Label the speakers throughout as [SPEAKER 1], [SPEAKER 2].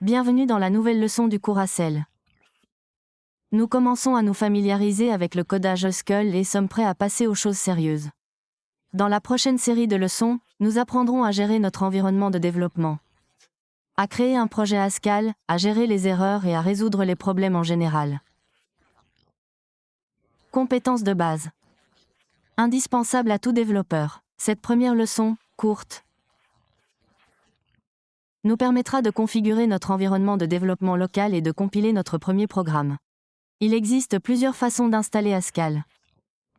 [SPEAKER 1] Bienvenue dans la nouvelle leçon du cours Haskell. Nous commençons à nous familiariser avec le codage Haskell et sommes prêts à passer aux choses sérieuses. Dans la prochaine série de leçons, nous apprendrons à gérer notre environnement de développement, à créer un projet Haskell, à gérer les erreurs et à résoudre les problèmes en général. Compétences de base. Indispensable à tout développeur. Cette première leçon, courte, nous permettra de configurer notre environnement de développement local et de compiler notre premier programme. Il existe plusieurs façons d'installer Haskell.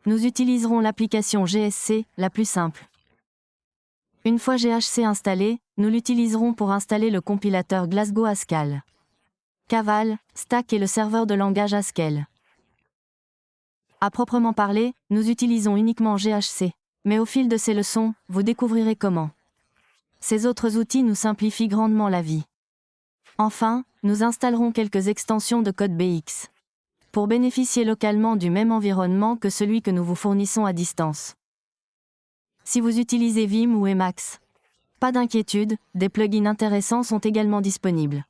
[SPEAKER 1] Nous utiliserons l'application GSC, la plus simple. Une fois GHC installé, nous l'utiliserons pour installer le compilateur Glasgow Haskell. Caval, Stack est le serveur de langage Haskell. À proprement parler, nous utilisons uniquement GHC. Mais au fil de ces leçons, vous découvrirez comment ces autres outils nous simplifient grandement la vie. Enfin, nous installerons quelques extensions de code BX pour bénéficier localement du même environnement que celui que nous vous fournissons à distance. Si vous utilisez Vim ou Emacs, pas d'inquiétude, des plugins intéressants sont également disponibles.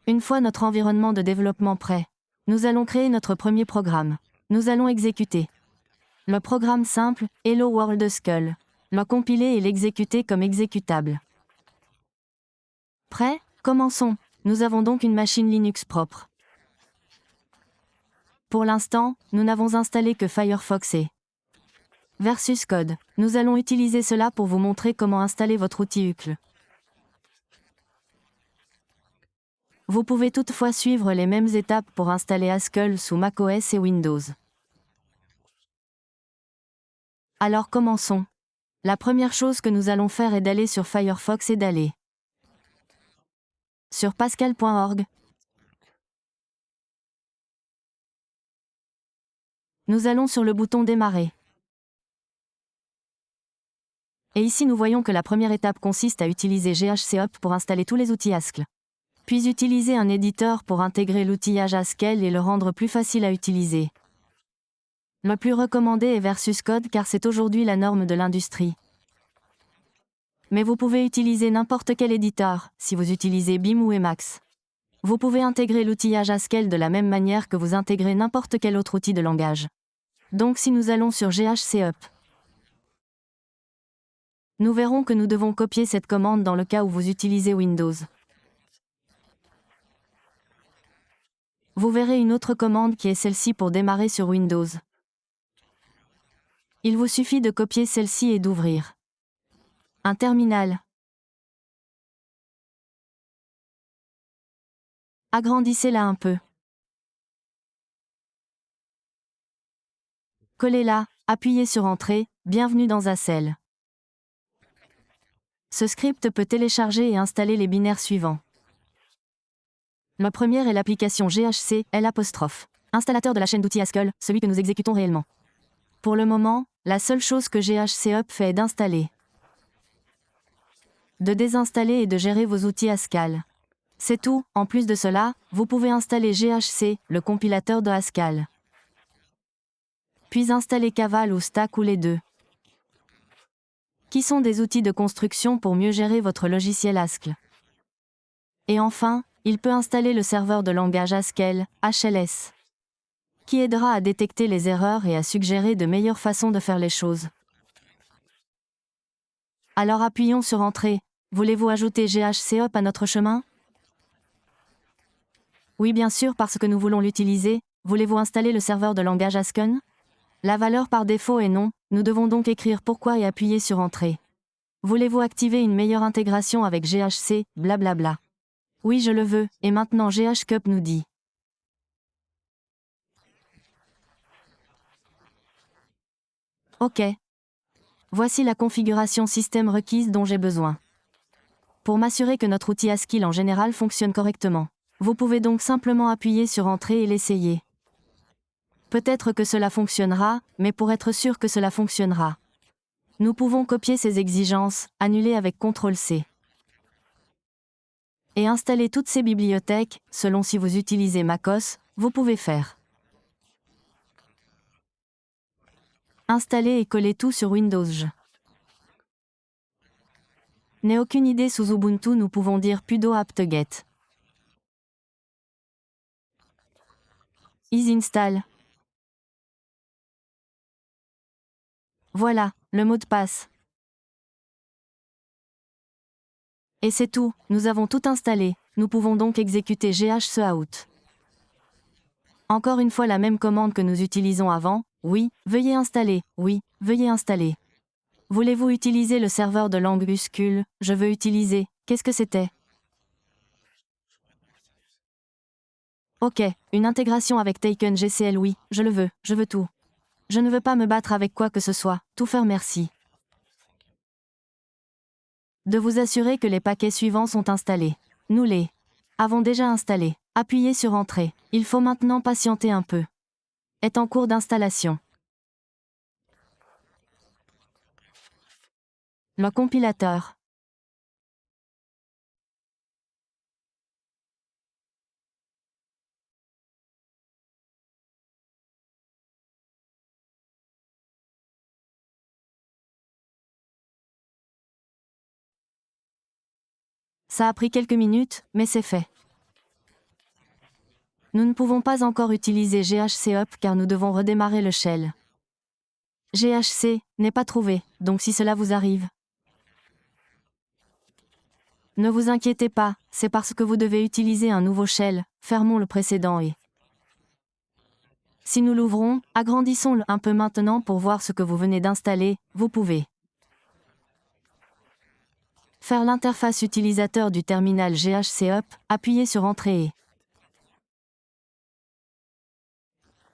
[SPEAKER 1] Une fois notre environnement de développement prêt, nous allons créer notre premier programme. Nous allons exécuter le programme simple, Hello World Haskell, le compiler et l'exécuter comme exécutable. Prêt? Commençons. Nous avons donc une machine Linux propre. Pour l'instant, nous n'avons installé que Firefox et Versus Code. Nous allons utiliser cela pour vous montrer comment installer votre outil UCL. Vous pouvez toutefois suivre les mêmes étapes pour installer Haskell sous macOS et Windows. Alors commençons. La première chose que nous allons faire est d'aller sur Firefox et d'aller sur pascal.org. Nous allons sur le bouton Démarrer. Et ici nous voyons que la première étape consiste à utiliser GHCOP pour installer tous les outils Haskell. Puis utiliser un éditeur pour intégrer l'outillage Haskell et le rendre plus facile à utiliser. Le plus recommandé est Versus Code car c'est aujourd'hui la norme de l'industrie. Mais vous pouvez utiliser n'importe quel éditeur, si vous utilisez Vim ou Emacs. Vous pouvez intégrer l'outillage Haskell de la même manière que vous intégrez n'importe quel autre outil de langage. Donc si nous allons sur GHCOP, nous verrons que nous devons copier cette commande dans le cas où vous utilisez Windows. Vous verrez une autre commande qui est celle-ci pour démarrer sur Windows. Il vous suffit de copier celle-ci et d'ouvrir un terminal. Agrandissez-la un peu. Collez-la, appuyez sur Entrée, bienvenue dans Haskell. Ce script peut télécharger et installer les binaires suivants. Le premier est l'application GHC, L', installateur de la chaîne d'outils Haskell, celui que nous exécutons réellement. Pour le moment, la seule chose que GHCOP fait est d'installer, de désinstaller et de gérer vos outils Haskell. C'est tout. En plus de cela, vous pouvez installer GHC, le compilateur de Haskell. Puis installer Caval ou Stack ou les deux, qui sont des outils de construction pour mieux gérer votre logiciel Haskell. Et enfin, il peut installer le serveur de langage Haskell, HLS, qui aidera à détecter les erreurs et à suggérer de meilleures façons de faire les choses. Alors appuyons sur Entrée. Voulez-vous ajouter GHCOP à notre chemin? Oui, bien sûr, parce que nous voulons l'utiliser. Voulez-vous installer le serveur de langage Haskell? La valeur par défaut est non, nous devons donc écrire pourquoi et appuyer sur Entrée. Voulez-vous activer une meilleure intégration avec GHC, blablabla. Oui, je le veux, et maintenant GHCOP nous dit. OK. Voici la configuration système requise dont j'ai besoin. Pour m'assurer que notre outil Haskell en général fonctionne correctement. Vous pouvez donc simplement appuyer sur Entrée et l'essayer. Peut-être que cela fonctionnera, mais pour être sûr que cela fonctionnera, nous pouvons copier ces exigences, annuler avec CTRL-C. Et installer toutes ces bibliothèques, selon si vous utilisez MacOS, vous pouvez faire installer et coller tout sur Windows. N'ai aucune idée sous Ubuntu nous pouvons dire sudo apt-get. Isinstall. Voilà, le mot de passe. Et c'est tout, nous avons tout installé, nous pouvons donc exécuter ghcout. Encore une fois la même commande que nous utilisons avant, oui, veuillez installer, oui, veuillez installer. Voulez-vous utiliser le serveur de langue USCUL? Je veux utiliser, qu'est-ce que c'était? Ok, une intégration avec Taken GCL, oui, je veux tout. Je ne veux pas me battre avec quoi que ce soit, tout faire merci. De vous assurer que les paquets suivants sont installés. Nous les avons déjà installés. Appuyez sur Entrée. Il faut maintenant patienter un peu. Est en cours d'installation. Le compilateur. Ça a pris quelques minutes, mais c'est fait. Nous ne pouvons pas encore utiliser GHC-up car nous devons redémarrer le shell. GHC n'est pas trouvé, donc si cela vous arrive, ne vous inquiétez pas, c'est parce que vous devez utiliser un nouveau shell, fermons le précédent et... Si nous l'ouvrons, agrandissons-le un peu maintenant pour voir ce que vous venez d'installer, vous pouvez faire l'interface utilisateur du terminal GHC-up, appuyez sur Entrée et...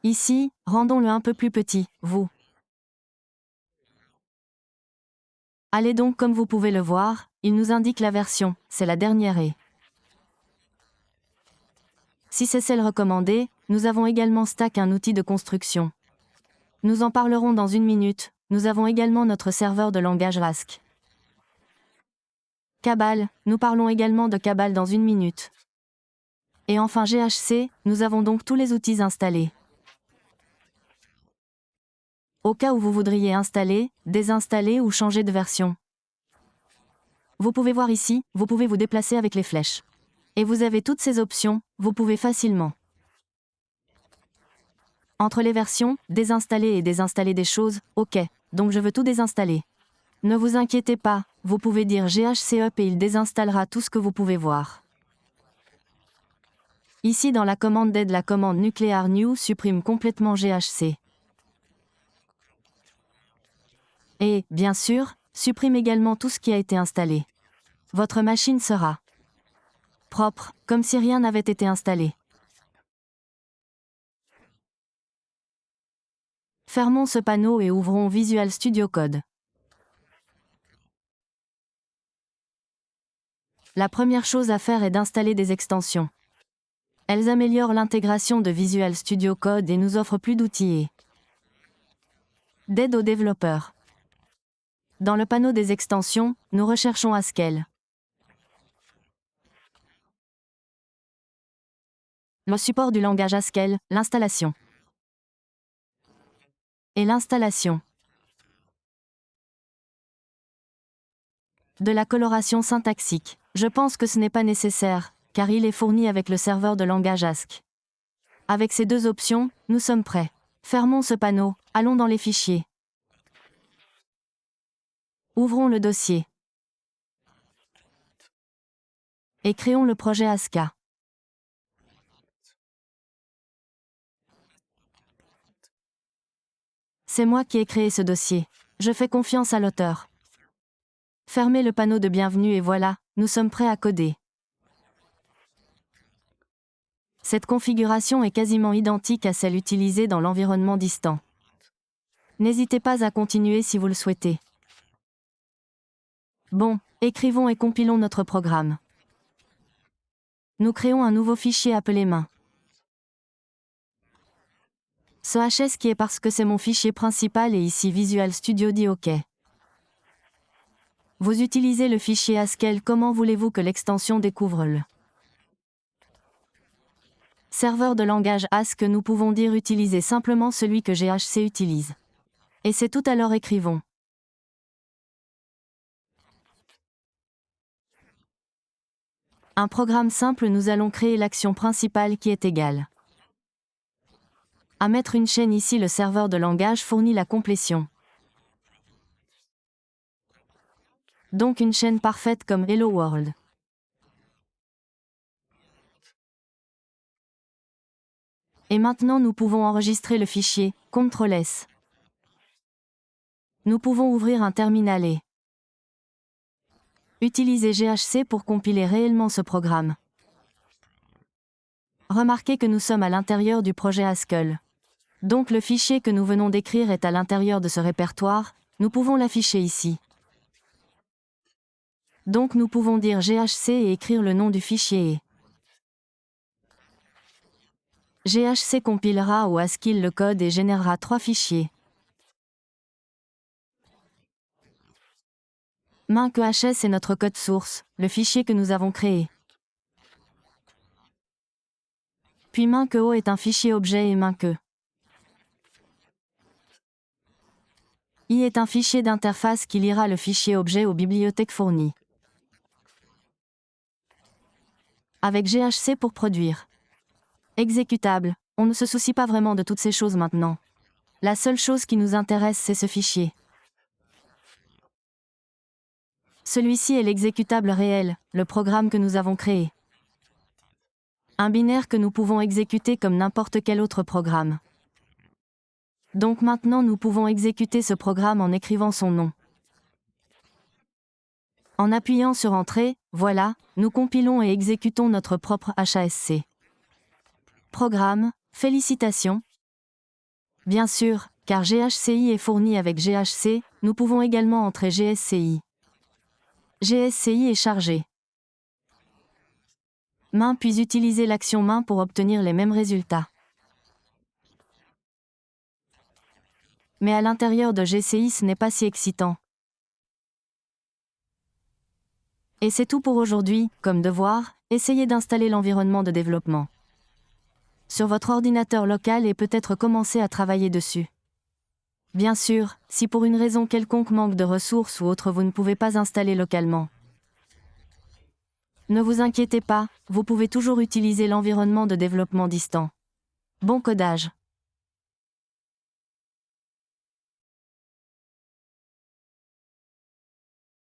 [SPEAKER 1] Ici, rendons-le un peu plus petit, vous. Allez donc comme vous pouvez le voir, il nous indique la version, c'est la dernière et... Si c'est celle recommandée, nous avons également Stack, un outil de construction. Nous en parlerons dans une minute, nous avons également notre serveur de langage Rask. Cabal, nous parlons également de Cabal dans une minute. Et enfin GHC, nous avons donc tous les outils installés. Au cas où vous voudriez installer, désinstaller ou changer de version. Vous pouvez voir ici, vous pouvez vous déplacer avec les flèches. Et vous avez toutes ces options, vous pouvez facilement. Entre les versions, désinstaller et désinstaller des choses, ok, donc je veux tout désinstaller. Ne vous inquiétez pas, vous pouvez dire GHC-up et il désinstallera tout ce que vous pouvez voir. Ici dans la commande d'aide, la commande nuclear new supprime complètement GHC. Et, bien sûr, supprime également tout ce qui a été installé. Votre machine sera propre, comme si rien n'avait été installé. Fermons ce panneau et ouvrons Visual Studio Code. La première chose à faire est d'installer des extensions. Elles améliorent l'intégration de Visual Studio Code et nous offrent plus d'outils et d'aide aux développeurs. Dans le panneau des extensions, nous recherchons Haskell. Le support du langage Haskell, l'installation. Et l'installation de la coloration syntaxique. Je pense que ce n'est pas nécessaire, car il est fourni avec le serveur de langage Haskell. Avec ces deux options, nous sommes prêts. Fermons ce panneau, allons dans les fichiers. Ouvrons le dossier. Et créons le projet Haska. C'est moi qui ai créé ce dossier. Je fais confiance à l'auteur. Fermez le panneau de bienvenue et voilà, nous sommes prêts à coder. Cette configuration est quasiment identique à celle utilisée dans l'environnement distant. N'hésitez pas à continuer si vous le souhaitez. Bon, écrivons et compilons notre programme. Nous créons un nouveau fichier appelé main. Ce HS qui est parce que c'est mon fichier principal et ici Visual Studio dit OK. Vous utilisez le fichier Haskell, comment voulez-vous que l'extension découvre le serveur de langage Haskell? Nous pouvons dire utiliser simplement celui que GHC utilise. Et c'est tout, alors écrivons Un programme simple, nous allons créer l'action principale qui est égale à mettre une chaîne ici. Le serveur de langage fournit la complétion. Donc une chaîne parfaite comme Hello World. Et maintenant nous pouvons enregistrer le fichier, CTRL-S. Nous pouvons ouvrir un terminal et utiliser GHC pour compiler réellement ce programme. Remarquez que nous sommes à l'intérieur du projet Haskell. Donc le fichier que nous venons d'écrire est à l'intérieur de ce répertoire, nous pouvons l'afficher ici. Donc nous pouvons dire GHC et écrire le nom du fichier et GHC compilera au Haskell le code et générera 3 fichiers. -HS est notre code source, le fichier que nous avons créé. Puis -O est un fichier objet et -E I est un fichier d'interface qui lira le fichier objet aux bibliothèques fournies. Avec GHC pour produire. Exécutable, on ne se soucie pas vraiment de toutes ces choses maintenant. La seule chose qui nous intéresse, c'est ce fichier. Celui-ci est l'exécutable réel, le programme que nous avons créé. Un binaire que nous pouvons exécuter comme n'importe quel autre programme. Donc maintenant nous pouvons exécuter ce programme en écrivant son nom. En appuyant sur Entrée, voilà, nous compilons et exécutons notre propre HASC. Programme, félicitations. Bien sûr, car GHCI est fourni avec GHC, nous pouvons également entrer GSCI. GSCI est chargé. Main puis utiliser l'action main pour obtenir les mêmes résultats. Mais à l'intérieur de GCI ce n'est pas si excitant. Et c'est tout pour aujourd'hui, comme devoir, essayez d'installer l'environnement de développement sur votre ordinateur local et peut-être commencer à travailler dessus. Bien sûr, si pour une raison quelconque manque de ressources ou autre vous ne pouvez pas installer localement. Ne vous inquiétez pas, vous pouvez toujours utiliser l'environnement de développement distant. Bon codage.